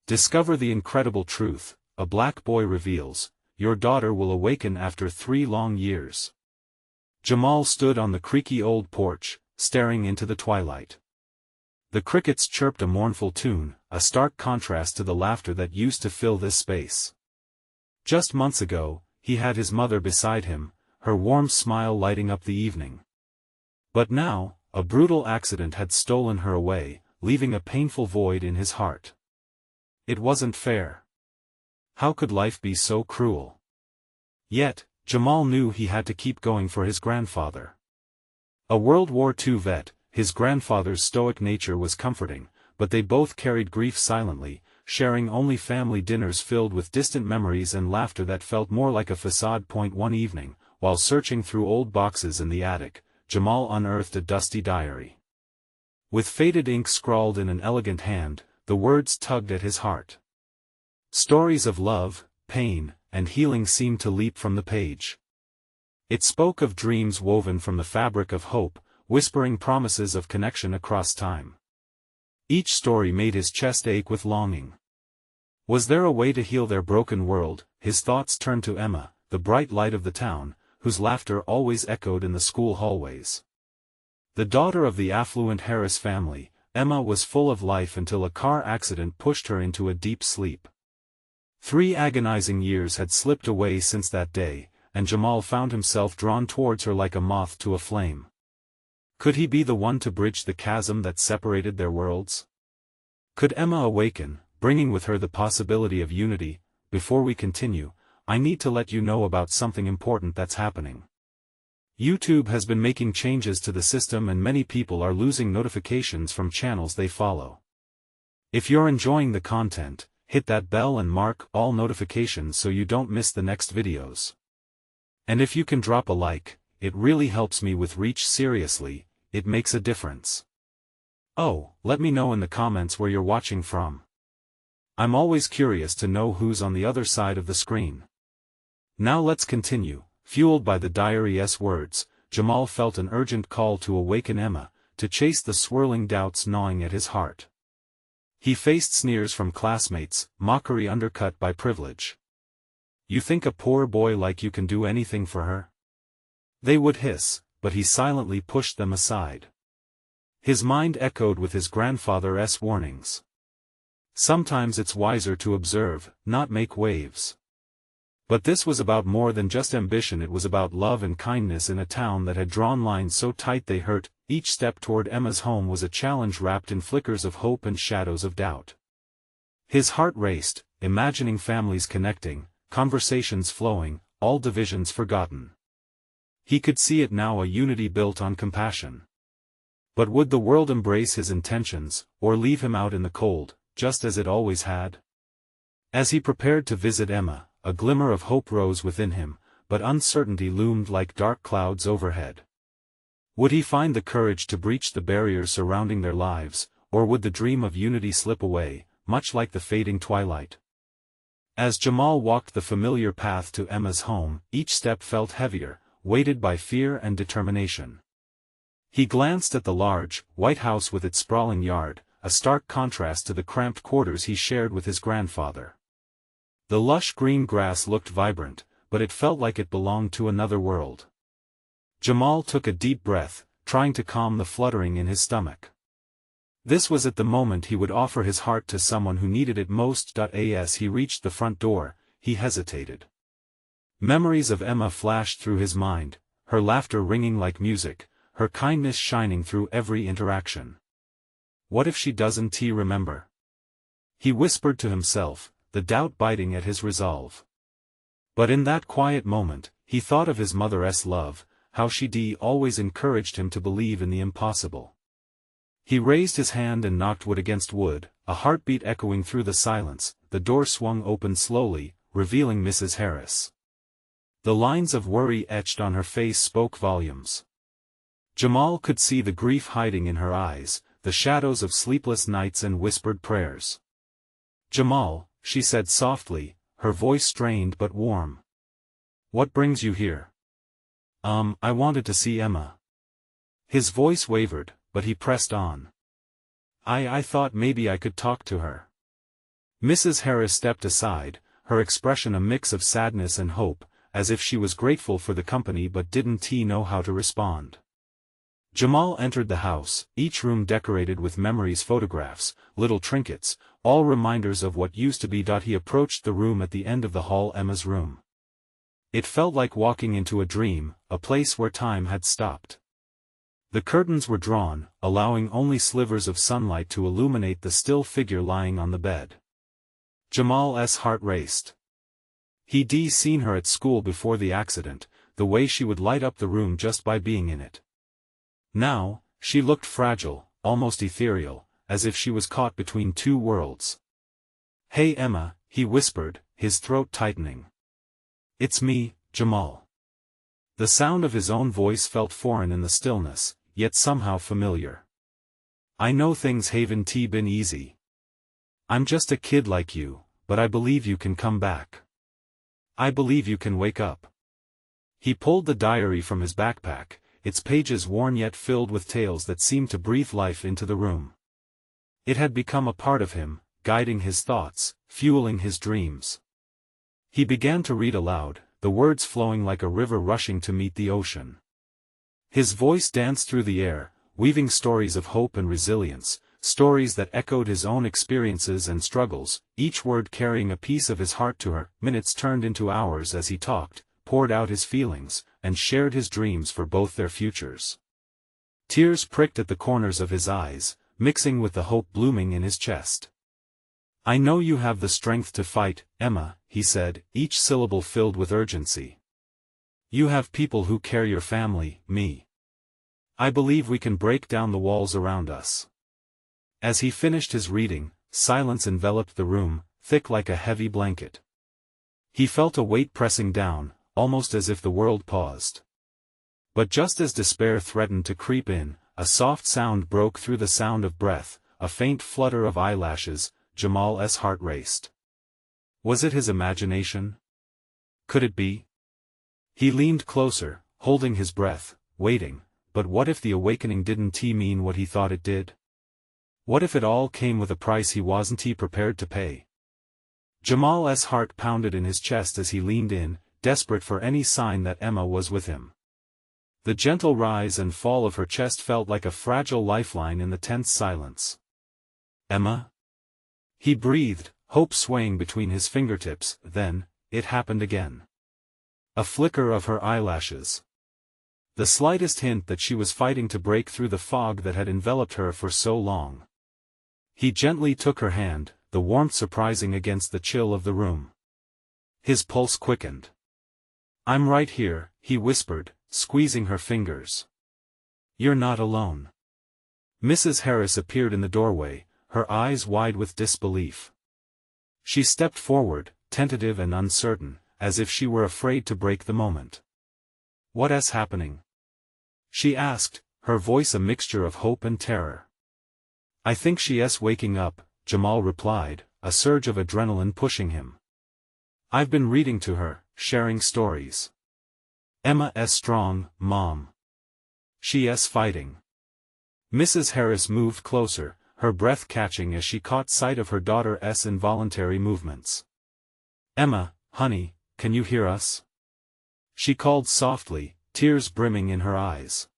Discover the incredible truth, a black boy reveals, your daughter will awaken after 3 long years. Jamal stood on the creaky old porch, staring into the twilight. The crickets chirped a mournful tune, a stark contrast to the laughter that used to fill this space. Just months ago, he had his mother beside him, her warm smile lighting up the evening. But now, a brutal accident had stolen her away, leaving a painful void in his heart. It wasn't fair. How could life be so cruel? Yet, Jamal knew he had to keep going for his grandfather. A World War II vet, his grandfather's stoic nature was comforting, but they both carried grief silently, sharing only family dinners filled with distant memories and laughter that felt more like a facade. One evening, while searching through old boxes in the attic, Jamal unearthed a dusty diary. With faded ink scrawled in an elegant hand, the words tugged at his heart. Stories of love, pain, and healing seemed to leap from the page. It spoke of dreams woven from the fabric of hope, whispering promises of connection across time. Each story made his chest ache with longing. Was there a way to heal their broken world? His thoughts turned to Emma, the bright light of the town, whose laughter always echoed in the school hallways. The daughter of the affluent Harris family, Emma was full of life until a car accident pushed her into a deep sleep. 3 agonizing years had slipped away since that day, and Jamal found himself drawn towards her like a moth to a flame. Could he be the one to bridge the chasm that separated their worlds? Could Emma awaken, bringing with her the possibility of unity? Before we continue, I need to let you know about something important that's happening. YouTube has been making changes to the system and many people are losing notifications from channels they follow. If you're enjoying the content, hit that bell and mark all notifications so you don't miss the next videos. And if you can drop a like, it really helps me with reach. Seriously, it makes a difference. Oh, let me know in the comments where you're watching from. I'm always curious to know who's on the other side of the screen. Now let's continue. Fueled by the diary's words, Jamal felt an urgent call to awaken Emma, to chase the swirling doubts gnawing at his heart. He faced sneers from classmates, mockery undercut by privilege. You think a poor boy like you can do anything for her? They would hiss, but he silently pushed them aside. His mind echoed with his grandfather's warnings. Sometimes it's wiser to observe, not make waves. But this was about more than just ambition. It was about love and kindness in a town that had drawn lines so tight they hurt. Each step toward Emma's home was a challenge wrapped in flickers of hope and shadows of doubt. His heart raced, imagining families connecting, conversations flowing, all divisions forgotten. He could see it now, a unity built on compassion. But would the world embrace his intentions, or leave him out in the cold, just as it always had? As he prepared to visit Emma, a glimmer of hope rose within him, but uncertainty loomed like dark clouds overhead. Would he find the courage to breach the barriers surrounding their lives, or would the dream of unity slip away, much like the fading twilight? As Jamal walked the familiar path to Emma's home, each step felt heavier, weighted by fear and determination. He glanced at the large, white house with its sprawling yard, a stark contrast to the cramped quarters he shared with his grandfather. The lush green grass looked vibrant, but it felt like it belonged to another world. Jamal took a deep breath, trying to calm the fluttering in his stomach. This was at the moment he would offer his heart to someone who needed it most. As he reached the front door, he hesitated. Memories of Emma flashed through his mind, her laughter ringing like music, her kindness shining through every interaction. What if she doesn't remember? He whispered to himself, the doubt biting at his resolve. But in that quiet moment, he thought of his mother's love, how she'd always encouraged him to believe in the impossible. He raised his hand and knocked wood against wood, a heartbeat echoing through the silence. The door swung open slowly, revealing Mrs. Harris. The lines of worry etched on her face spoke volumes. Jamal could see the grief hiding in her eyes, the shadows of sleepless nights and whispered prayers. "Jamal," she said softly, her voice strained but warm. "What brings you here?" I wanted to see Emma." His voice wavered, but he pressed on. I thought maybe I could talk to her." Mrs. Harris stepped aside, her expression a mix of sadness and hope, as if she was grateful for the company but didn't know how to respond. Jamal entered the house, each room decorated with memories, photographs, little trinkets, all reminders of what used to be. He approached the room at the end of the hall, Emma's room. It felt like walking into a dream, a place where time had stopped. The curtains were drawn, allowing only slivers of sunlight to illuminate the still figure lying on the bed. Jamal's heart raced. He'd seen her at school before the accident, the way she would light up the room just by being in it. Now, she looked fragile, almost ethereal, as if she was caught between two worlds. "Hey Emma," he whispered, his throat tightening. "It's me, Jamal." The sound of his own voice felt foreign in the stillness, yet somehow familiar. "I know things haven't been easy. I'm just a kid like you, but I believe you can come back. I believe you can wake up." He pulled the diary from his backpack, its pages worn yet filled with tales that seemed to breathe life into the room. It had become a part of him, guiding his thoughts, fueling his dreams. He began to read aloud, the words flowing like a river rushing to meet the ocean. His voice danced through the air, weaving stories of hope and resilience, stories that echoed his own experiences and struggles, each word carrying a piece of his heart to her. Minutes turned into hours as he talked, poured out his feelings, and shared his dreams for both their futures. Tears pricked at the corners of his eyes, mixing with the hope blooming in his chest. "I know you have the strength to fight, Emma," he said, each syllable filled with urgency. "You have people who care, your family, me. I believe we can break down the walls around us." As he finished his reading, silence enveloped the room, thick like a heavy blanket. He felt a weight pressing down, almost as if the world paused. But just as despair threatened to creep in, a soft sound broke through the sound of breath, a faint flutter of eyelashes. Jamal's heart raced. Was it his imagination? Could it be? He leaned closer, holding his breath, waiting, but what if the awakening didn't mean what he thought it did? What if it all came with a price he wasn't prepared to pay? Jamal's heart pounded in his chest as he leaned in, desperate for any sign that Emma was with him. The gentle rise and fall of her chest felt like a fragile lifeline in the tense silence. "Emma?" He breathed, hope swaying between his fingertips. Then, it happened again. A flicker of her eyelashes. The slightest hint that she was fighting to break through the fog that had enveloped her for so long. He gently took her hand, the warmth surprising against the chill of the room. His pulse quickened. "I'm right here," he whispered, squeezing her fingers. "You're not alone." Mrs. Harris appeared in the doorway, her eyes wide with disbelief. She stepped forward, tentative and uncertain, as if she were afraid to break the moment. "What's happening?" she asked, her voice a mixture of hope and terror. "I think she's waking up," Jamal replied, a surge of adrenaline pushing him. "I've been reading to her, sharing stories. Emma's strong, Mom. She's fighting." Mrs. Harris moved closer, her breath catching as she caught sight of her daughter's involuntary movements. "Emma, honey, can you hear us?" she called softly, tears brimming in her eyes.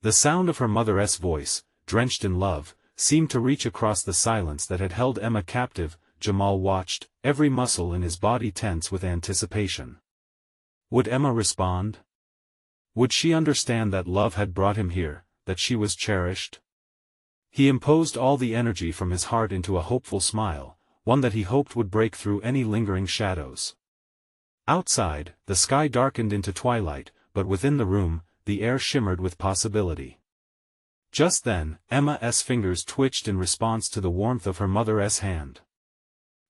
The sound of her mother's voice, drenched in love, seemed to reach across the silence that had held Emma captive. Jamal watched, every muscle in his body tense with anticipation. Would Emma respond? Would she understand that love had brought him here, that she was cherished? He imposed all the energy from his heart into a hopeful smile, one that he hoped would break through any lingering shadows. Outside, the sky darkened into twilight, but within the room, the air shimmered with possibility. Just then, Emma's fingers twitched in response to the warmth of her mother's hand.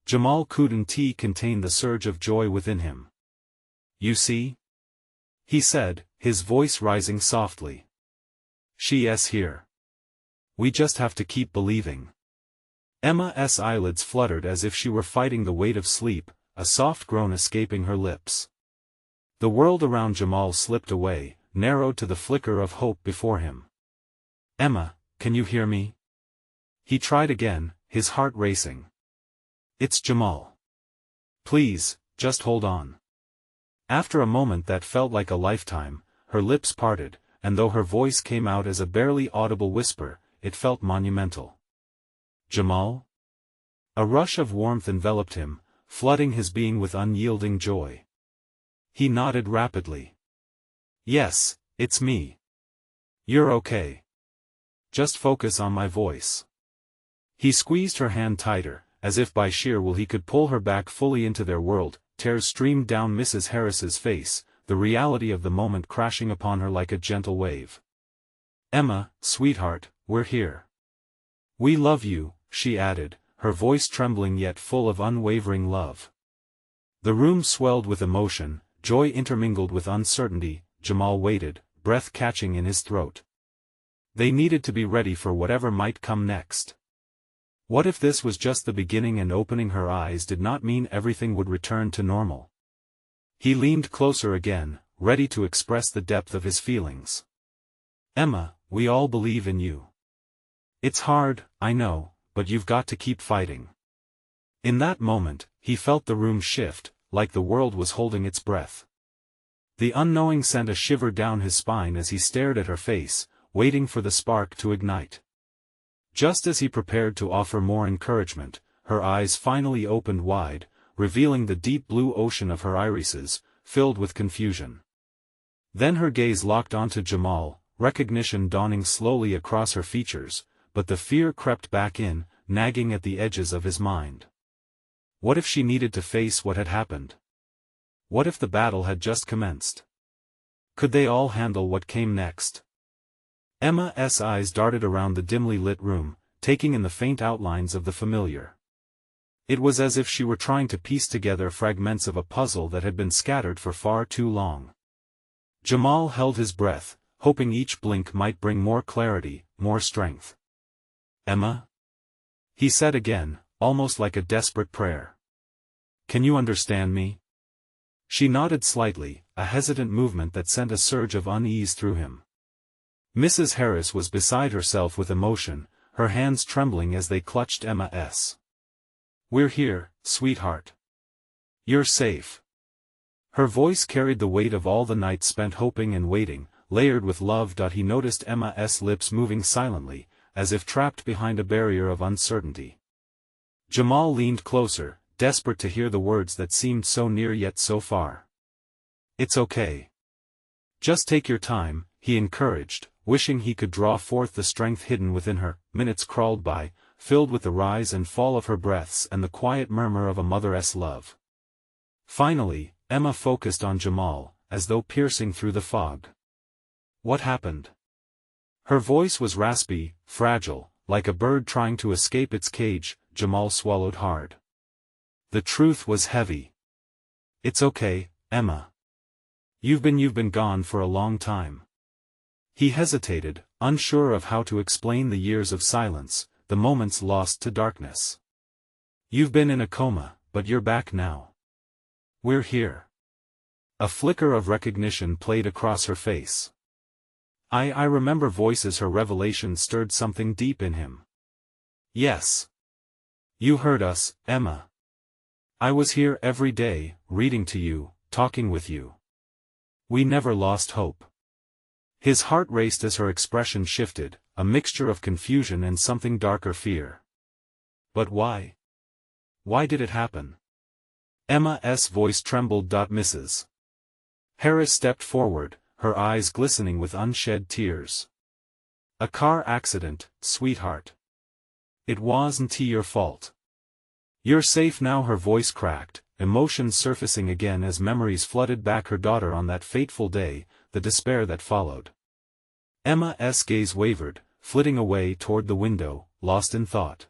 Jamal couldn't contain the surge of joy within him. "You see?" he said, his voice rising softly. "She's here. We just have to keep believing." Emma's eyelids fluttered as if she were fighting the weight of sleep, a soft groan escaping her lips. The world around Jamal slipped away, narrowed to the flicker of hope before him. "Emma, can you hear me?" He tried again, his heart racing. It's Jamal. Please, just hold on. After a moment that felt like a lifetime, her lips parted, and though her voice came out as a barely audible whisper, it felt monumental. Jamal? A rush of warmth enveloped him, flooding his being with unyielding joy. He nodded rapidly. Yes, it's me. You're okay. Just focus on my voice. He squeezed her hand tighter, as if by sheer will he could pull her back fully into their world. Tears streamed down Mrs. Harris's face, the reality of the moment crashing upon her like a gentle wave. Emma, sweetheart, we're here. We love you, she added, her voice trembling yet full of unwavering love. The room swelled with emotion, joy intermingled with uncertainty. Jamal waited, breath catching in his throat. They needed to be ready for whatever might come next. What if this was just the beginning and opening her eyes did not mean everything would return to normal? He leaned closer again, ready to express the depth of his feelings. Emma, we all believe in you. It's hard, I know, but you've got to keep fighting. In that moment, he felt the room shift, like the world was holding its breath. The unknowing sent a shiver down his spine as he stared at her face, waiting for the spark to ignite. Just as he prepared to offer more encouragement, her eyes finally opened wide, revealing the deep blue ocean of her irises, filled with confusion. Then her gaze locked onto Jamal, recognition dawning slowly across her features, but the fear crept back in, nagging at the edges of his mind. What if she needed to face what had happened? What if the battle had just commenced? Could they all handle what came next? Emma's eyes darted around the dimly lit room, taking in the faint outlines of the familiar. It was as if she were trying to piece together fragments of a puzzle that had been scattered for far too long. Jamal held his breath, hoping each blink might bring more clarity, more strength. Emma? He said again, almost like a desperate prayer. Can you understand me? She nodded slightly, a hesitant movement that sent a surge of unease through him. Mrs. Harris was beside herself with emotion, her hands trembling as they clutched Emma's. We're here, sweetheart. You're safe. Her voice carried the weight of all the nights spent hoping and waiting, layered with love. He noticed Emma's lips moving silently, as if trapped behind a barrier of uncertainty. Jamal leaned closer, desperate to hear the words that seemed so near yet so far. It's okay. Just take your time, he encouraged, wishing he could draw forth the strength hidden within her. Minutes crawled by, filled with the rise and fall of her breaths and the quiet murmur of a mother's love. Finally, Emma focused on Jamal, as though piercing through the fog. What happened? Her voice was raspy, fragile, like a bird trying to escape its cage. Jamal swallowed hard. The truth was heavy. It's okay, Emma. You've been gone for a long time. He hesitated, unsure of how to explain the years of silence, the moments lost to darkness. You've been in a coma, but you're back now. We're here. A flicker of recognition played across her face. I remember voices. Her revelation stirred something deep in him. Yes. You heard us, Emma. I was here every day, reading to you, talking with you. We never lost hope. His heart raced as her expression shifted, a mixture of confusion and something darker fear. But why? Why did it happen? Emma's voice trembled. Mrs. Harris stepped forward, her eyes glistening with unshed tears. A car accident, sweetheart. It wasn't your fault. You're safe now. Her voice cracked, emotions surfacing again as memories flooded back. Her daughter on that fateful day, the despair that followed. Emma's gaze wavered, flitting away toward the window, lost in thought.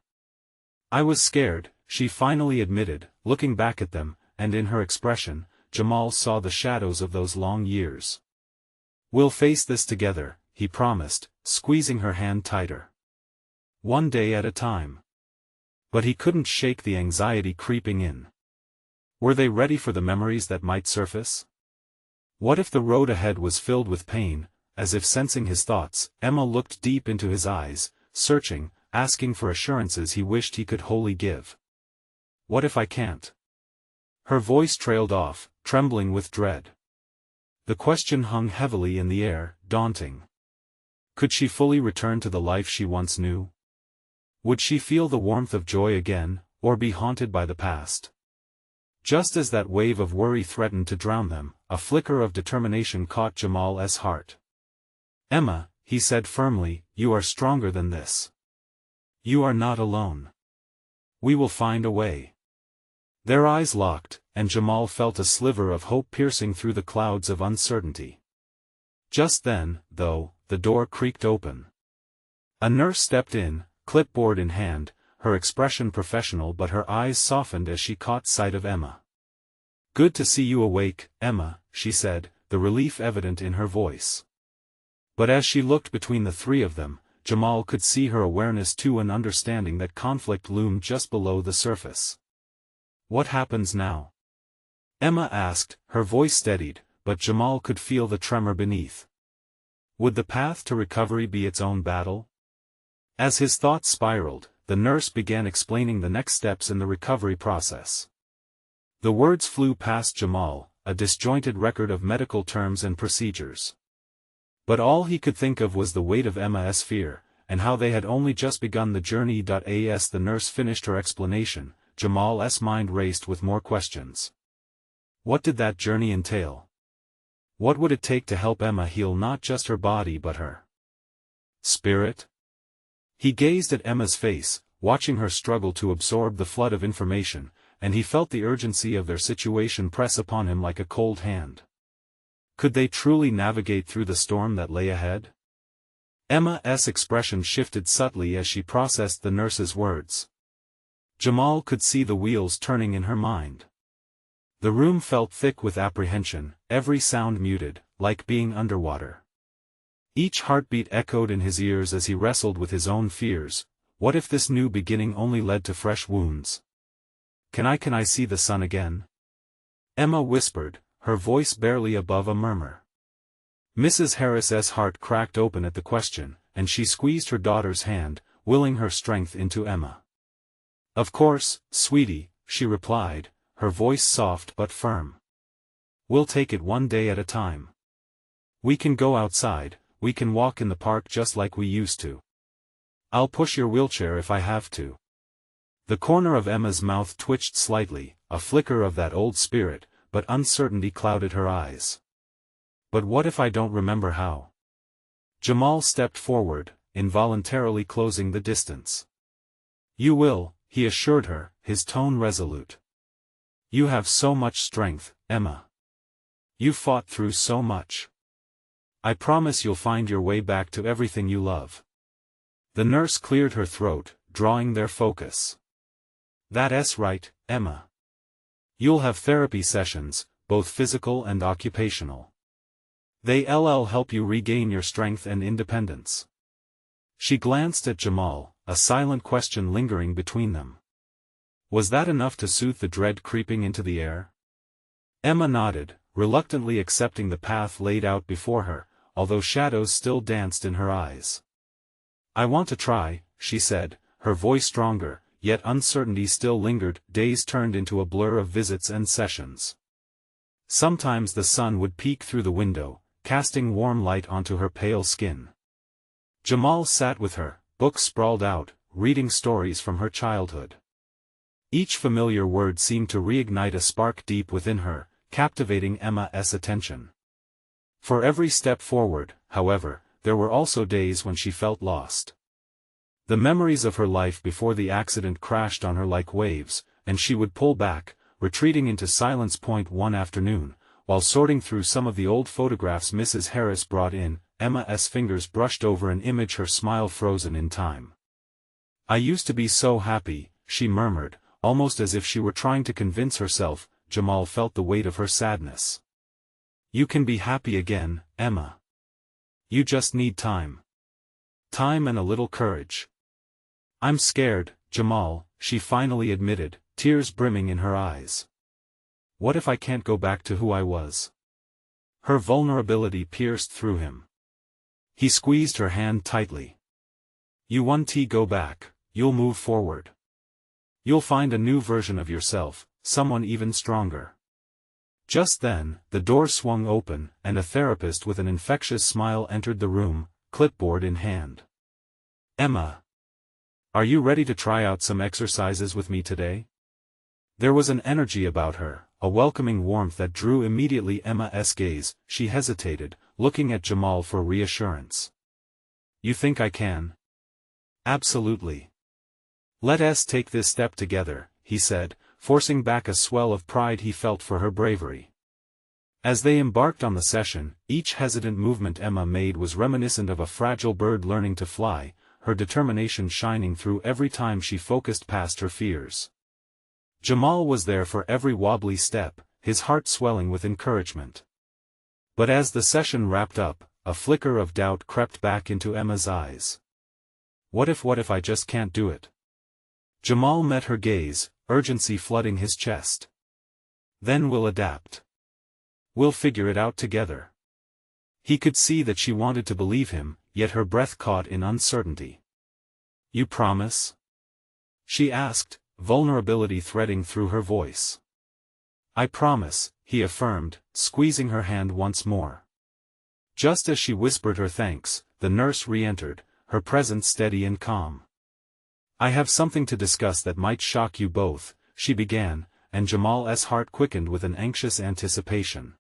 I was scared, she finally admitted, looking back at them, and in her expression, Jamal saw the shadows of those long years. We'll face this together, he promised, squeezing her hand tighter. One day at a time. But he couldn't shake the anxiety creeping in. Were they ready for the memories that might surface? What if the road ahead was filled with pain? As if sensing his thoughts, Emma looked deep into his eyes, searching, asking for assurances he wished he could wholly give. What if I can't? Her voice trailed off, trembling with dread. The question hung heavily in the air, daunting. Could she fully return to the life she once knew? Would she feel the warmth of joy again, or be haunted by the past? Just as that wave of worry threatened to drown them, a flicker of determination caught Jamal's heart. "Emma," he said firmly, "you are stronger than this. You are not alone. We will find a way." Their eyes locked, and Jamal felt a sliver of hope piercing through the clouds of uncertainty. Just then, though, the door creaked open. A nurse stepped in, clipboard in hand, her expression professional but her eyes softened as she caught sight of Emma. "Good to see you awake, Emma," she said, the relief evident in her voice. But as she looked between the three of them, Jamal could see her awareness too, and understanding that conflict loomed just below the surface. "What happens now?" Emma asked, her voice steadied, but Jamal could feel the tremor beneath. Would the path to recovery be its own battle? As his thoughts spiraled, the nurse began explaining the next steps in the recovery process. The words flew past Jamal, a disjointed record of medical terms and procedures. But all he could think of was the weight of Emma's fear, and how they had only just begun the journey. As the nurse finished her explanation, Jamal's mind raced with more questions. What did that journey entail? What would it take to help Emma heal not just her body but her spirit? He gazed at Emma's face, watching her struggle to absorb the flood of information, and he felt the urgency of their situation press upon him like a cold hand. Could they truly navigate through the storm that lay ahead? Emma's expression shifted subtly as she processed the nurse's words. Jamal could see the wheels turning in her mind. The room felt thick with apprehension, every sound muted, like being underwater. Each heartbeat echoed in his ears as he wrestled with his own fears. What if this new beginning only led to fresh wounds? Can I see the sun again?" Emma whispered, her voice barely above a murmur. Mrs. Harris's heart cracked open at the question, and she squeezed her daughter's hand, willing her strength into Emma. "Of course, sweetie," she replied, her voice soft but firm. "We'll take it one day at a time. We can go outside, we can walk in the park just like we used to. I'll push your wheelchair if I have to." The corner of Emma's mouth twitched slightly, a flicker of that old spirit, but uncertainty clouded her eyes. "But what if I don't remember how?" Jamal stepped forward, involuntarily closing the distance. "You will," he assured her, his tone resolute. "You have so much strength, Emma. You fought through so much. I promise you'll find your way back to everything you love." The nurse cleared her throat, drawing their focus. "That's right, Emma. You'll have therapy sessions, both physical and occupational. They'll help you regain your strength and independence." She glanced at Jamal, a silent question lingering between them. Was that enough to soothe the dread creeping into the air? Emma nodded, reluctantly accepting the path laid out before her, although shadows still danced in her eyes. "I want to try," she said, her voice stronger, yet uncertainty still lingered. Days turned into a blur of visits and sessions. Sometimes the sun would peek through the window, casting warm light onto her pale skin. Jamal sat with her, books sprawled out, reading stories from her childhood. Each familiar word seemed to reignite a spark deep within her, captivating Emma's attention. For every step forward, however, there were also days when she felt lost. The memories of her life before the accident crashed on her like waves, and she would pull back, retreating into silence. One afternoon, while sorting through some of the old photographs Mrs. Harris brought in, Emma's fingers brushed over an image, her smile frozen in time. "I used to be so happy," she murmured, almost as if she were trying to convince herself. Jamal felt the weight of her sadness. "You can be happy again, Emma. You just need time. Time and a little courage." "I'm scared, Jamal," she finally admitted, tears brimming in her eyes. "What if I can't go back to who I was?" Her vulnerability pierced through him. He squeezed her hand tightly. "You won't go back, you'll move forward. You'll find a new version of yourself, someone even stronger. Just then, the door swung open, and a therapist with an infectious smile entered the room, clipboard in hand. Emma. Are you ready to try out some exercises with me today? There was an energy about her, a welcoming warmth that drew immediately Emma's gaze. She hesitated, looking at Jamal for reassurance. You think I can? Absolutely. Let us take this step together, he said, forcing back a swell of pride he felt for her bravery. As they embarked on the session, each hesitant movement Emma made was reminiscent of a fragile bird learning to fly, her determination shining through every time she focused past her fears. Jamal was there for every wobbly step, his heart swelling with encouragement. But as the session wrapped up, a flicker of doubt crept back into Emma's eyes. What if I just can't do it? Jamal met her gaze, urgency flooding his chest. Then we'll adapt. We'll figure it out together. He could see that she wanted to believe him, yet her breath caught in uncertainty. You promise? She asked, vulnerability threading through her voice. I promise, he affirmed, squeezing her hand once more. Just as she whispered her thanks, the nurse re-entered, her presence steady and calm. I have something to discuss that might shock you both, she began, and Jamal's heart quickened with an anxious anticipation.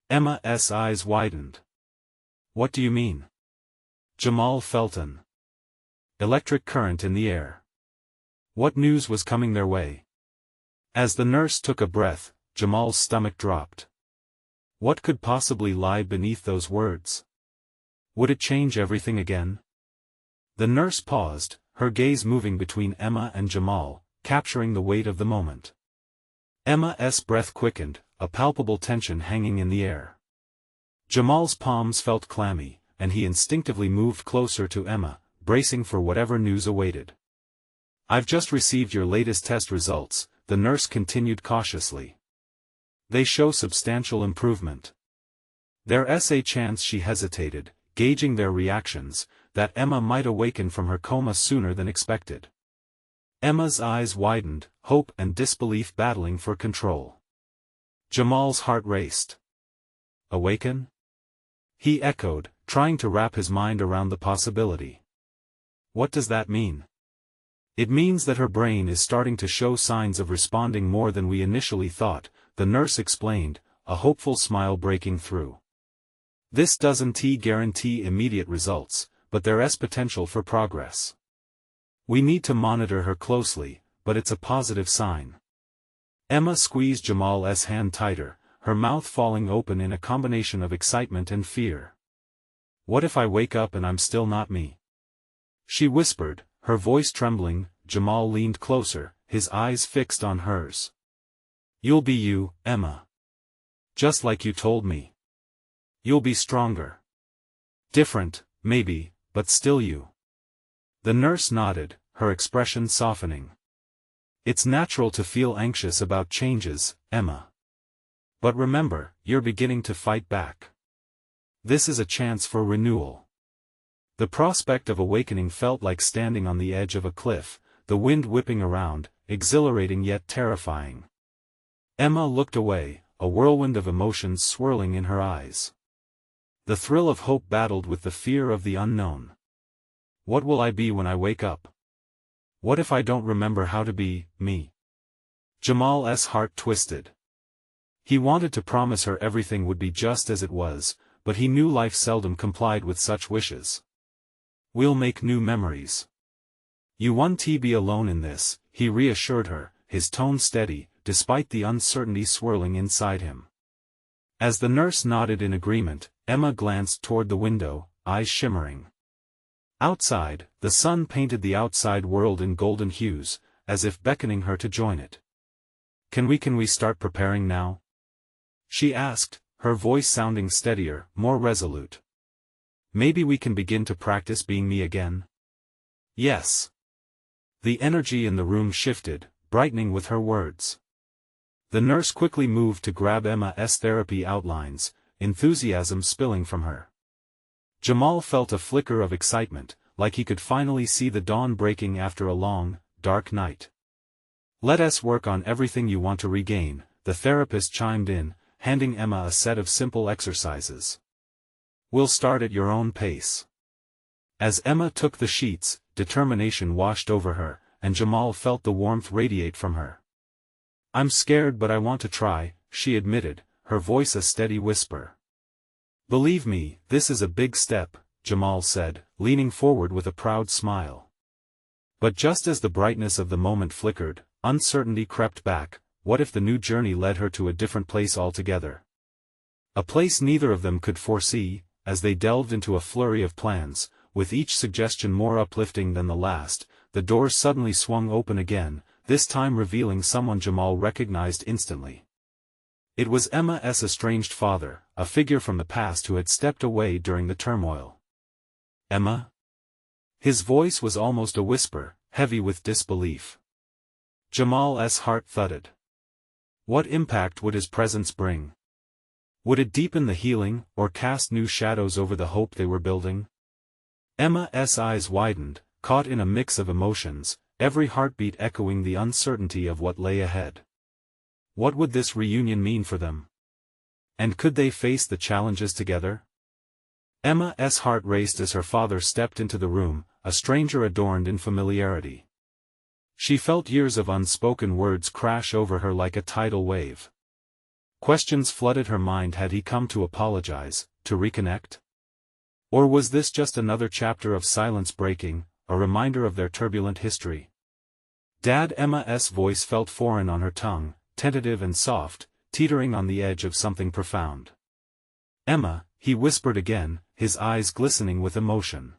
Emma's eyes widened. What do you mean? Jamal felt an electric current in the air. What news was coming their way? As the nurse took a breath, Jamal's stomach dropped. What could possibly lie beneath those words? Would it change everything again? The nurse paused, her gaze moving between Emma and Jamal, capturing the weight of the moment. Emma's breath quickened, a palpable tension hanging in the air. Jamal's palms felt clammy, and he instinctively moved closer to Emma, bracing for whatever news awaited. I've just received your latest test results, the nurse continued cautiously. They show substantial improvement. There's a chance, she hesitated, gauging their reactions, that Emma might awaken from her coma sooner than expected. Emma's eyes widened, hope and disbelief battling for control. Jamal's heart raced. Awaken? He echoed, trying to wrap his mind around the possibility. What does that mean? It means that her brain is starting to show signs of responding more than we initially thought, the nurse explained, a hopeful smile breaking through. This doesn't guarantee immediate results, but there's potential for progress. We need to monitor her closely, but it's a positive sign. Emma squeezed Jamal's hand tighter, her mouth falling open in a combination of excitement and fear. What if I wake up and I'm still not me? She whispered, her voice trembling. Jamal leaned closer, his eyes fixed on hers. You'll be you, Emma. Just like you told me. You'll be stronger. Different, maybe, but still you. The nurse nodded, her expression softening. It's natural to feel anxious about changes, Emma. But remember, you're beginning to fight back. This is a chance for renewal. The prospect of awakening felt like standing on the edge of a cliff, the wind whipping around, exhilarating yet terrifying. Emma looked away, a whirlwind of emotions swirling in her eyes. The thrill of hope battled with the fear of the unknown. What will I be when I wake up? What if I don't remember how to be, me? Jamal's heart twisted. He wanted to promise her everything would be just as it was, but he knew life seldom complied with such wishes. We'll make new memories. You won't be alone in this, he reassured her, his tone steady, despite the uncertainty swirling inside him. As the nurse nodded in agreement, Emma glanced toward the window, eyes shimmering. Outside, the sun painted the outside world in golden hues, as if beckoning her to join it. Can we start preparing now? She asked, her voice sounding steadier, more resolute. Maybe we can begin to practice being me again? Yes. The energy in the room shifted, brightening with her words. The nurse quickly moved to grab Emma's therapy outlines, enthusiasm spilling from her. Jamal felt a flicker of excitement, like he could finally see the dawn breaking after a long, dark night. Let us work on everything you want to regain, the therapist chimed in, handing Emma a set of simple exercises. We'll start at your own pace. As Emma took the sheets, determination washed over her, and Jamal felt the warmth radiate from her. I'm scared but I want to try, she admitted, her voice a steady whisper. Believe me, this is a big step, Jamal said, leaning forward with a proud smile. But just as the brightness of the moment flickered, uncertainty crept back. What if the new journey led her to a different place altogether? A place neither of them could foresee. As they delved into a flurry of plans, with each suggestion more uplifting than the last, the doors suddenly swung open again, this time revealing someone Jamal recognized instantly. It was Emma's estranged father, a figure from the past who had stepped away during the turmoil. Emma? His voice was almost a whisper, heavy with disbelief. Jamal's heart thudded. What impact would his presence bring? Would it deepen the healing, or cast new shadows over the hope they were building? Emma's eyes widened, caught in a mix of emotions, every heartbeat echoing the uncertainty of what lay ahead. What would this reunion mean for them? And could they face the challenges together? Emma's heart raced as her father stepped into the room, a stranger adorned in familiarity. She felt years of unspoken words crash over her like a tidal wave. Questions flooded her mind. Had he come to apologize, to reconnect? Or was this just another chapter of silence breaking, a reminder of their turbulent history? Dad. Emma's voice felt foreign on her tongue, tentative and soft, teetering on the edge of something profound. Emma, he whispered again, his eyes glistening with emotion.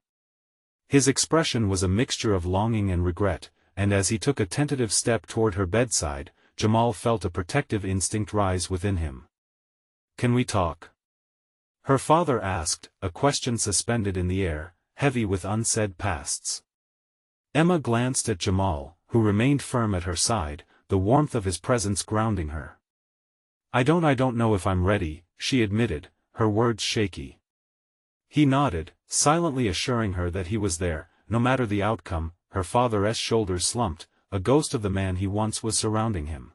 His expression was a mixture of longing and regret, and as he took a tentative step toward her bedside, Jamal felt a protective instinct rise within him. Can we talk? Her father asked, a question suspended in the air, heavy with unsaid pasts. Emma glanced at Jamal, who remained firm at her side, the warmth of his presence grounding her. I don't know if I'm ready, she admitted, her words shaky. He nodded, silently assuring her that he was there, no matter the outcome. Her father's shoulders slumped, a ghost of the man he once was surrounding him.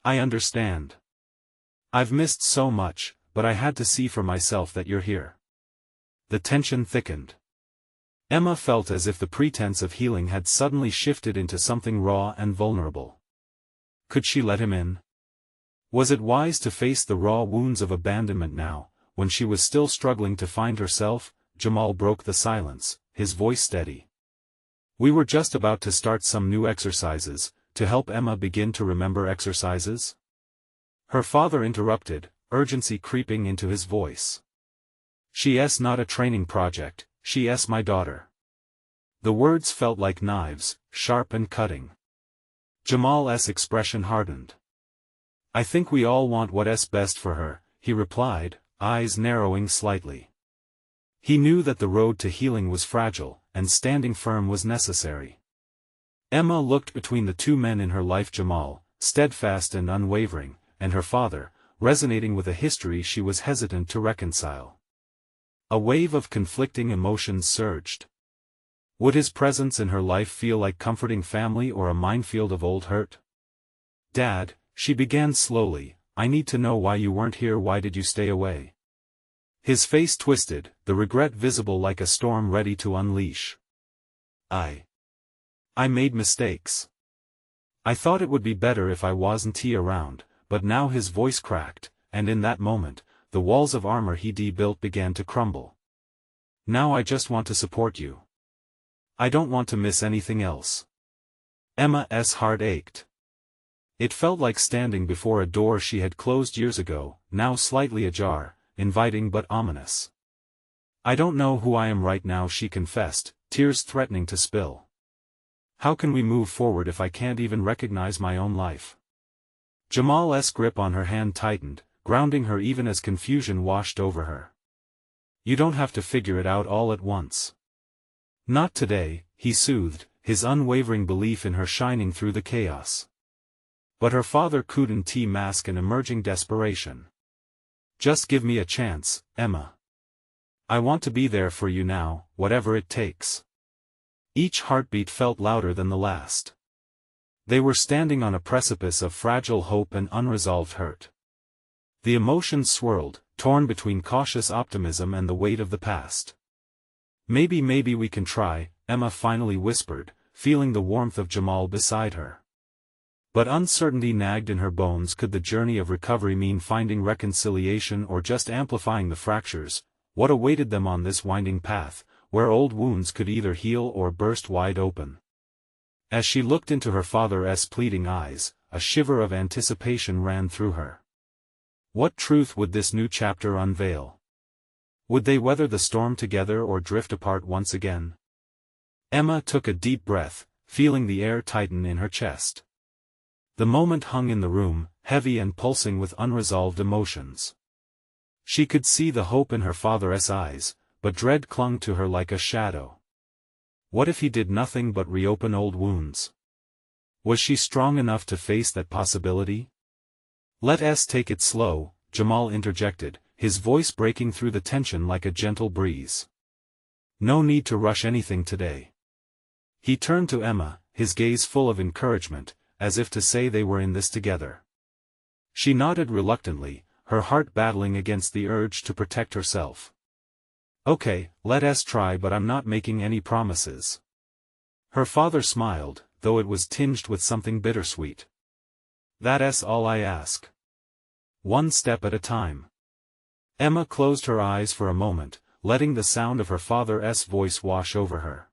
I understand. I've missed so much, but I had to see for myself that you're here. The tension thickened. Emma felt as if the pretense of healing had suddenly shifted into something raw and vulnerable. Could she let him in? Was it wise to face the raw wounds of abandonment now, when she was still struggling to find herself? Jamal broke the silence, his voice steady. We were just about to start some new exercises, to help Emma begin to remember exercises. Her father interrupted, urgency creeping into his voice. She's not a training project, she's my daughter. The words felt like knives, sharp and cutting. Jamal's expression hardened. I think we all want what's best for her, he replied, eyes narrowing slightly. He knew that the road to healing was fragile, and standing firm was necessary. Emma looked between the two men in her life, Jamal, steadfast and unwavering, and her father, resonating with a history she was hesitant to reconcile. A wave of conflicting emotions surged. Would his presence in her life feel like comforting family or a minefield of old hurt? Dad, she began slowly, I need to know why you weren't here. Why did you stay away? His face twisted, the regret visible like a storm ready to unleash. I made mistakes. I thought it would be better if I wasn't around, but now his voice cracked, and in that moment, the walls of armor he'd built began to crumble. Now I just want to support you. I don't want to miss anything else. Emma's heart ached. It felt like standing before a door she had closed years ago, now slightly ajar, inviting but ominous. I don't know who I am right now, she confessed, tears threatening to spill. How can we move forward if I can't even recognize my own life? Jamal's grip on her hand tightened, grounding her even as confusion washed over her. You don't have to figure it out all at once. Not today, he soothed, his unwavering belief in her shining through the chaos. But her father couldn't mask an emerging desperation. Just give me a chance, Emma. I want to be there for you now, whatever it takes. Each heartbeat felt louder than the last. They were standing on a precipice of fragile hope and unresolved hurt. The emotions swirled, torn between cautious optimism and the weight of the past. Maybe we can try," Emma finally whispered, feeling the warmth of Jamal beside her. But uncertainty nagged in her bones. Could the journey of recovery mean finding reconciliation or just amplifying the fractures? What awaited them on this winding path, where old wounds could either heal or burst wide open? As she looked into her father's pleading eyes, a shiver of anticipation ran through her. What truth would this new chapter unveil? Would they weather the storm together or drift apart once again? Emma took a deep breath, feeling the air tighten in her chest. The moment hung in the room, heavy and pulsing with unresolved emotions. She could see the hope in her father's eyes, but dread clung to her like a shadow. What if he did nothing but reopen old wounds? Was she strong enough to face that possibility? "Let us take it slow," Jamal interjected, his voice breaking through the tension like a gentle breeze. "No need to rush anything today." He turned to Emma, his gaze full of encouragement, as if to say they were in this together. She nodded reluctantly, her heart battling against the urge to protect herself. "Okay, let us try, but I'm not making any promises." Her father smiled, though it was tinged with something bittersweet. "That's all I ask. One step at a time." Emma closed her eyes for a moment, letting the sound of her father's voice wash over her.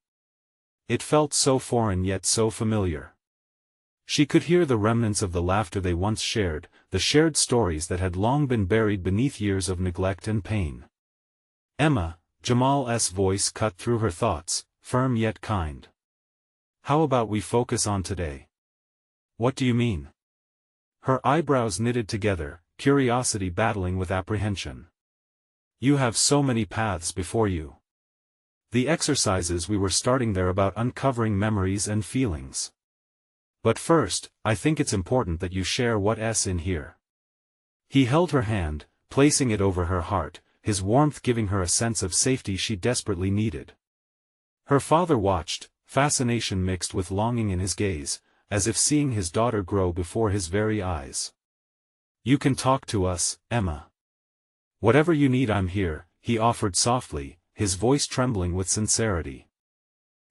It felt so foreign yet so familiar. She could hear the remnants of the laughter they once shared, the shared stories that had long been buried beneath years of neglect and pain. "Emma," Jamal's voice cut through her thoughts, firm yet kind. "How about we focus on today?" "What do you mean?" Her eyebrows knitted together, curiosity battling with apprehension. "You have so many paths before you. The exercises we were starting there about uncovering memories and feelings. But first, I think it's important that you share what's in here." He held her hand, placing it over her heart, his warmth giving her a sense of safety she desperately needed. Her father watched, fascination mixed with longing in his gaze, as if seeing his daughter grow before his very eyes. "You can talk to us, Emma. Whatever you need, I'm here," he offered softly, his voice trembling with sincerity.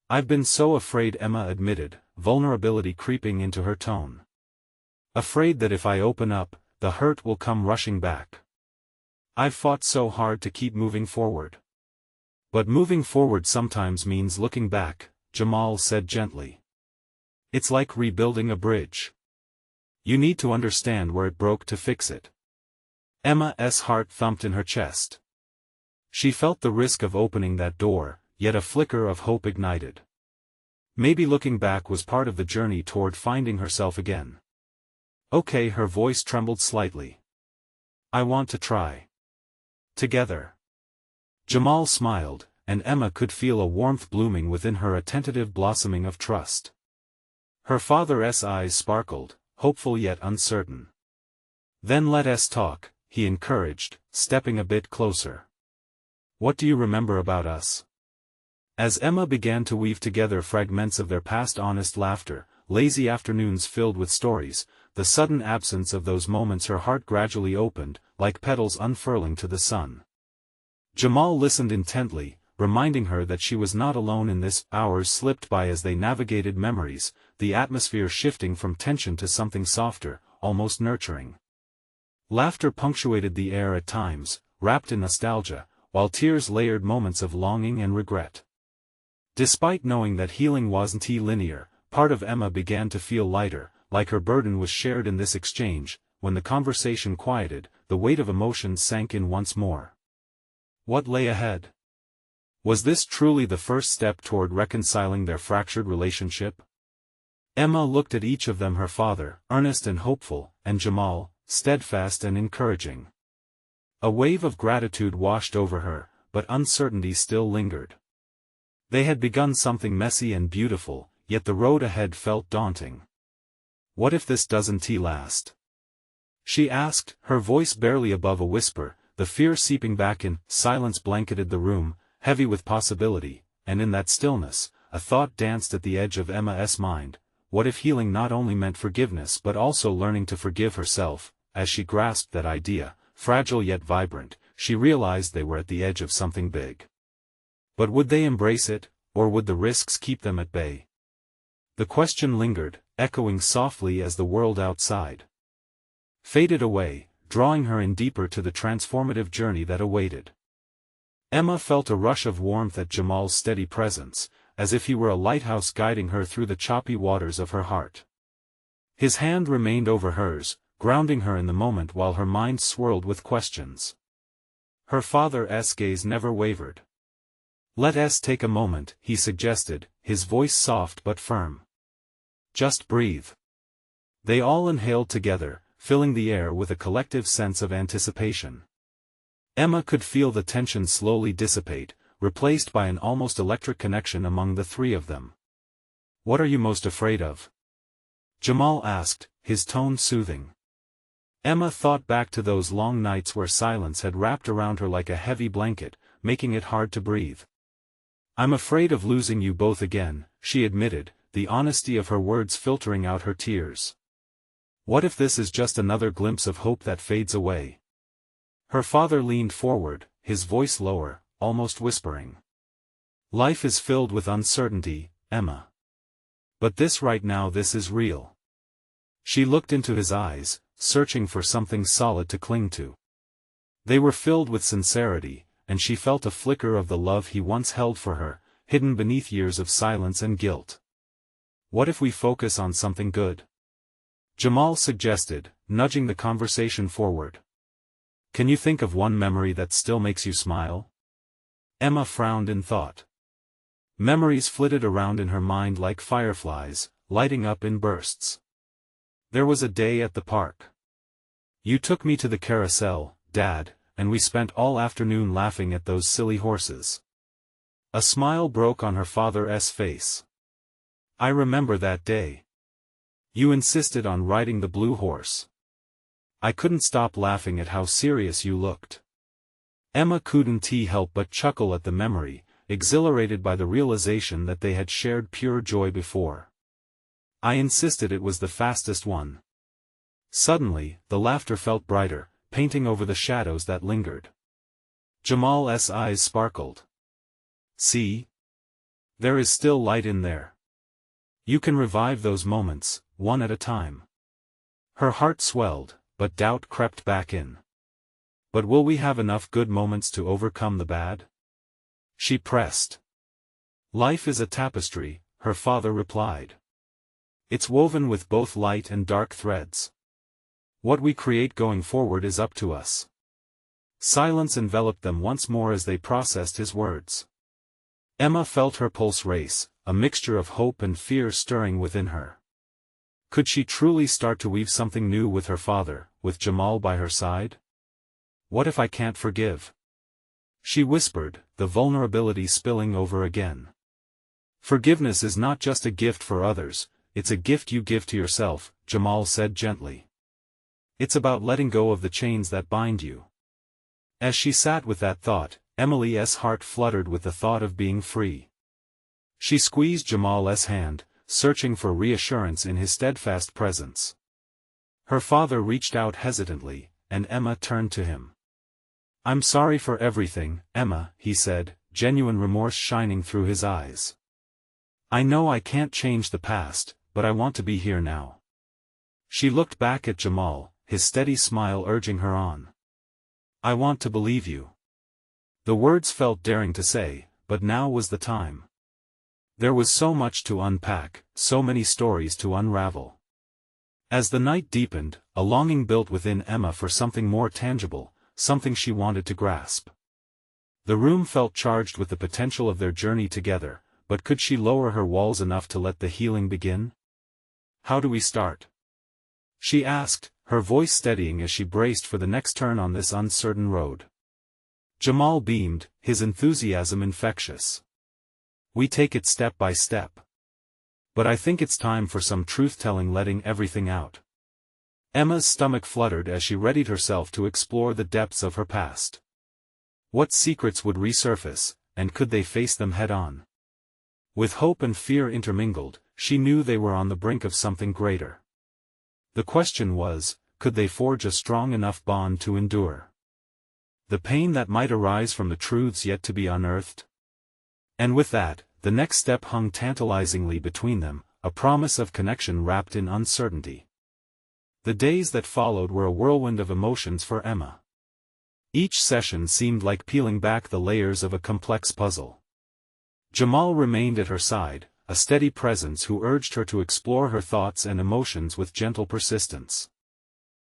"I've been so afraid," Emma admitted, vulnerability creeping into her tone. "Afraid that if I open up, the hurt will come rushing back. I've fought so hard to keep moving forward." "But moving forward sometimes means looking back," Jamal said gently. "It's like rebuilding a bridge. You need to understand where it broke to fix it." Emma's heart thumped in her chest. She felt the risk of opening that door, yet a flicker of hope ignited. Maybe looking back was part of the journey toward finding herself again. "Okay," her voice trembled slightly. "I want to try. Together." Jamal smiled, and Emma could feel a warmth blooming within her, a tentative blossoming of trust. Her father's eyes sparkled, hopeful yet uncertain. "Then let us talk," he encouraged, stepping a bit closer. "What do you remember about us?" As Emma began to weave together fragments of their past, honest laughter, lazy afternoons filled with stories, the sudden absence of those moments, her heart gradually opened, like petals unfurling to the sun. Jamal listened intently, reminding her that she was not alone in this. Hours slipped by as they navigated memories, the atmosphere shifting from tension to something softer, almost nurturing. Laughter punctuated the air at times, wrapped in nostalgia, while tears layered moments of longing and regret. Despite knowing that healing wasn't linear, part of Emma began to feel lighter, like her burden was shared in this exchange. When the conversation quieted, the weight of emotions sank in once more. What lay ahead? Was this truly the first step toward reconciling their fractured relationship? Emma looked at each of them, her father, earnest and hopeful, and Jamal, steadfast and encouraging. A wave of gratitude washed over her, but uncertainty still lingered. They had begun something messy and beautiful, yet the road ahead felt daunting. "What if this doesn't last?" she asked, her voice barely above a whisper, the fear seeping back in. Silence blanketed the room, heavy with possibility, and in that stillness, a thought danced at the edge of Emma's mind. what if healing not only meant forgiveness but also learning to forgive herself? As she grasped that idea, fragile yet vibrant, she realized they were at the edge of something big. But would they embrace it, or would the risks keep them at bay? The question lingered, echoing softly as the world outside faded away, drawing her in deeper to the transformative journey that awaited. Emma felt a rush of warmth at Jamal's steady presence, as if he were a lighthouse guiding her through the choppy waters of her heart. His hand remained over hers, grounding her in the moment while her mind swirled with questions. Her father's gaze never wavered. "Let us take a moment," he suggested, his voice soft but firm. "Just breathe." They all inhaled together, filling the air with a collective sense of anticipation. Emma could feel the tension slowly dissipate, replaced by an almost electric connection among the three of them. "What are you most afraid of?" Jamal asked, his tone soothing. Emma thought back to those long nights where silence had wrapped around her like a heavy blanket, making it hard to breathe. "I'm afraid of losing you both again," she admitted, the honesty of her words filtering out her tears. "What if this is just another glimpse of hope that fades away?" Her father leaned forward, his voice lower, almost whispering. "Life is filled with uncertainty, Emma. But this right now, this is real." She looked into his eyes, searching for something solid to cling to. They were filled with sincerity, and she felt a flicker of the love he once held for her, hidden beneath years of silence and guilt. "What if we focus on something good?" Jamal suggested, nudging the conversation forward. "Can you think of one memory that still makes you smile?" Emma frowned in thought. Memories flitted around in her mind like fireflies, lighting up in bursts. "There was a day at the park. You took me to the carousel, Dad, and we spent all afternoon laughing at those silly horses." A smile broke on her father's face. "I remember that day. You insisted on riding the blue horse. I couldn't stop laughing at how serious you looked." Emma couldn't help but chuckle at the memory, exhilarated by the realization that they had shared pure joy before. "I insisted it was the fastest one." Suddenly, the laughter felt brighter, painting over the shadows that lingered. Jamal's eyes sparkled. "See? There is still light in there. You can revive those moments, one at a time." Her heart swelled, but doubt crept back in. "But will we have enough good moments to overcome the bad?" She pressed. "Life is a tapestry," her father replied. "It's woven with both light and dark threads. What we create going forward is up to us." Silence enveloped them once more as they processed his words. Emma felt her pulse race, a mixture of hope and fear stirring within her. Could she truly start to weave something new with her father, with Jamal by her side? "What if I can't forgive?" she whispered, the vulnerability spilling over again. "Forgiveness is not just a gift for others, it's a gift you give to yourself," Jamal said gently. "It's about letting go of the chains that bind you." As she sat with that thought, Emily's heart fluttered with the thought of being free. She squeezed Jamal's hand, searching for reassurance in his steadfast presence. Her father reached out hesitantly, and Emma turned to him. "I'm sorry for everything, Emma," he said, genuine remorse shining through his eyes. "I know I can't change the past, but I want to be here now." She looked back at Jamal, his steady smile urging her on. "I want to believe you." The words felt daring to say, but now was the time. There was so much to unpack, so many stories to unravel. As the night deepened, a longing built within Emma for something more tangible, something she wanted to grasp. The room felt charged with the potential of their journey together, but could she lower her walls enough to let the healing begin? "How do we start?" she asked, her voice steadying as she braced for the next turn on this uncertain road. Jamal beamed, his enthusiasm infectious. "We take it step by step. But I think it's time for some truth-telling, letting everything out." Emma's stomach fluttered as she readied herself to explore the depths of her past. What secrets would resurface, and could they face them head-on? With hope and fear intermingled, she knew they were on the brink of something greater. The question was, could they forge a strong enough bond to endure the pain that might arise from the truths yet to be unearthed? And with that, the next step hung tantalizingly between them, a promise of connection wrapped in uncertainty. The days that followed were a whirlwind of emotions for Emma. Each session seemed like peeling back the layers of a complex puzzle. Jamal remained at her side, a steady presence who urged her to explore her thoughts and emotions with gentle persistence.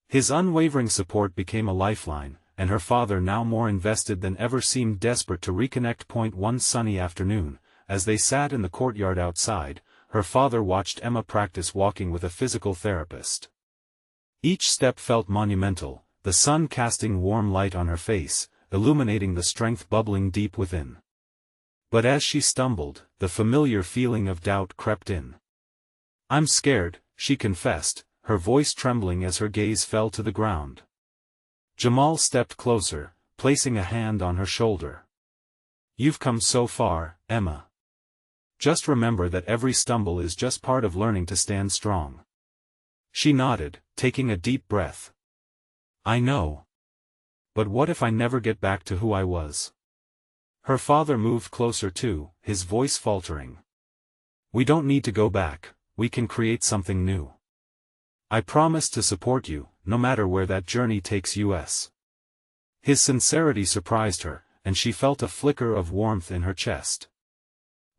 His unwavering support became a lifeline, and her father, now more invested than ever, seemed desperate to reconnect. One sunny afternoon, as they sat in the courtyard outside, her father watched Emma practice walking with a physical therapist. Each step felt monumental, the sun casting warm light on her face, illuminating the strength bubbling deep within. But as she stumbled, the familiar feeling of doubt crept in. "I'm scared," she confessed, her voice trembling as her gaze fell to the ground. Jamal stepped closer, placing a hand on her shoulder. "You've come so far, Emma. Just remember that every stumble is just part of learning to stand strong." She nodded, taking a deep breath. "I know. But what if I never get back to who I was?" Her father moved closer too, his voice faltering. "We don't need to go back, we can create something new. I promise to support you, no matter where that journey takes us." His sincerity surprised her, and she felt a flicker of warmth in her chest.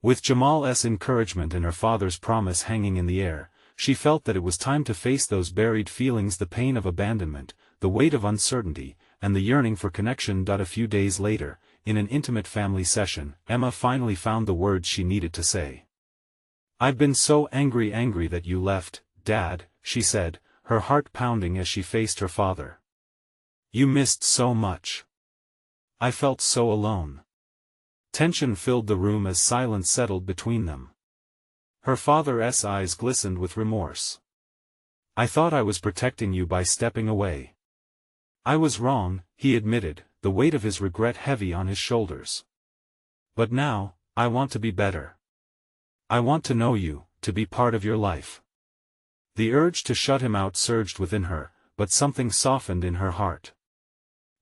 With Jamal's encouragement and her father's promise hanging in the air, she felt that it was time to face those buried feelings, the pain of abandonment, the weight of uncertainty, and the yearning for connection. A few days later, in an intimate family session, Emma finally found the words she needed to say. "I've been so angry that you left, Dad," she said, her heart pounding as she faced her father. "You missed so much. I felt so alone." Tension filled the room as silence settled between them. Her father's eyes glistened with remorse. "I thought I was protecting you by stepping away. I was wrong," he admitted, the weight of his regret heavy on his shoulders. "But now, I want to be better. I want to know you, to be part of your life." The urge to shut him out surged within her, but something softened in her heart.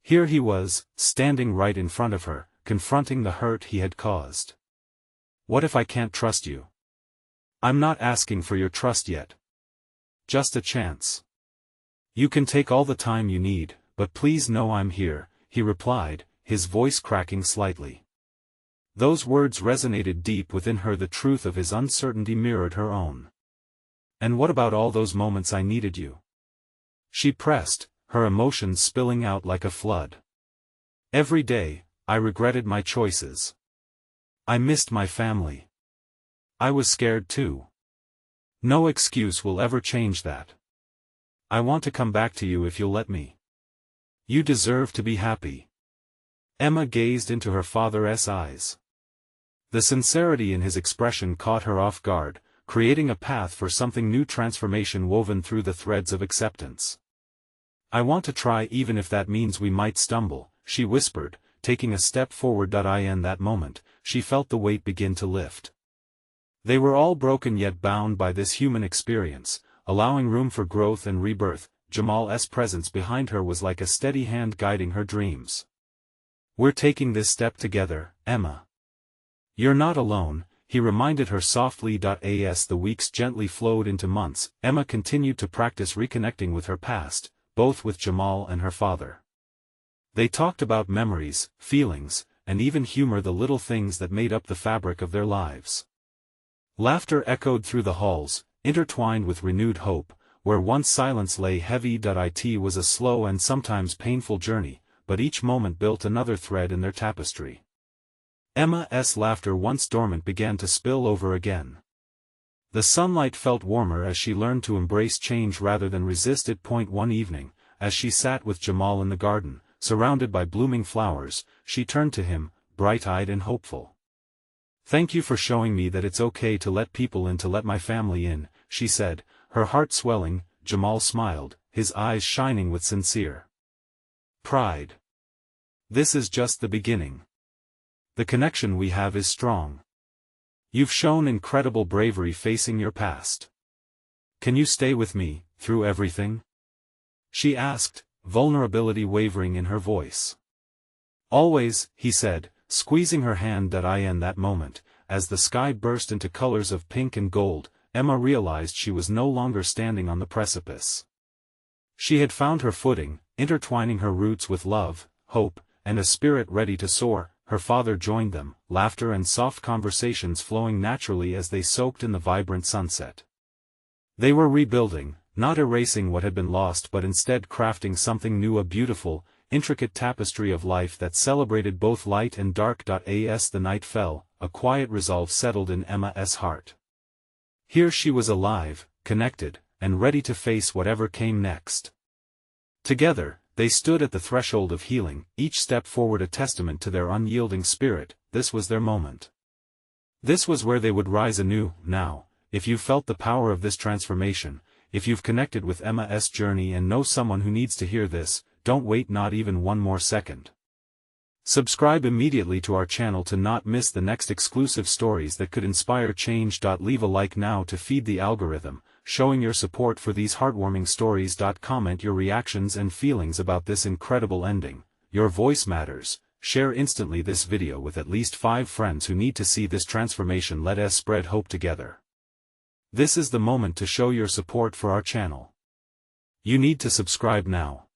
Here he was, standing right in front of her, confronting the hurt he had caused. "What if I can't trust you?" "I'm not asking for your trust yet. Just a chance. You can take all the time you need, but please know I'm here," he replied, his voice cracking slightly. Those words resonated deep within her. The truth of his uncertainty mirrored her own. "And what about all those moments I needed you?" She pressed, her emotions spilling out like a flood. "Every day, I regretted my choices. I missed my family. I was scared too. No excuse will ever change that. I want to come back to you if you'll let me. You deserve to be happy." Emma gazed into her father's eyes. The sincerity in his expression caught her off guard, creating a path for something new, transformation woven through the threads of acceptance. "I want to try, even if that means we might stumble," she whispered, taking a step forward. In that moment, she felt the weight begin to lift. They were all broken yet bound by this human experience, allowing room for growth and rebirth. Jamal's presence behind her was like a steady hand guiding her dreams. "We're taking this step together, Emma. You're not alone," he reminded her softly. As the weeks gently flowed into months, Emma continued to practice reconnecting with her past, both with Jamal and her father. They talked about memories, feelings, and even humor, the little things that made up the fabric of their lives. Laughter echoed through the halls, intertwined with renewed hope. Where once silence lay heavy. It was a slow and sometimes painful journey, but each moment built another thread in their tapestry. Emma's laughter, once dormant, began to spill over again. The sunlight felt warmer as she learned to embrace change rather than resist it. One evening, as she sat with Jamal in the garden, surrounded by blooming flowers, she turned to him, bright-eyed and hopeful. "Thank you for showing me that it's okay to let people in, to let my family in," she said, her heart swelling. Jamal smiled, his eyes shining with sincere pride. "This is just the beginning. The connection we have is strong. You've shown incredible bravery facing your past. Can you stay with me, through everything? She asked, vulnerability wavering in her voice. Always, he said, squeezing her hand. In that moment, as the sky burst into colors of pink and gold, Emma realized she was no longer standing on the precipice. She had found her footing, intertwining her roots with love, hope, and a spirit ready to soar. Her father joined them, laughter and soft conversations flowing naturally as they soaked in the vibrant sunset. They were rebuilding, not erasing what had been lost but instead crafting something new, a beautiful, intricate tapestry of life that celebrated both light and dark. As the night fell, a quiet resolve settled in Emma's heart. Here she was alive, connected, and ready to face whatever came next. Together, they stood at the threshold of healing, each step forward a testament to their unyielding spirit. This was their moment. This was where they would rise anew. Now, if you've felt the power of this transformation, if you've connected with Emma's journey and know someone who needs to hear this, don't wait not even one more second. Subscribe immediately to our channel to not miss the next exclusive stories that could inspire change. Leave a like now to feed the algorithm, showing your support for these heartwarming stories. Comment your reactions and feelings about this incredible ending. Your voice matters. Share instantly this video with at least 5 friends who need to see this transformation. Let us spread hope together. This is the moment to show your support for our channel. You need to subscribe now.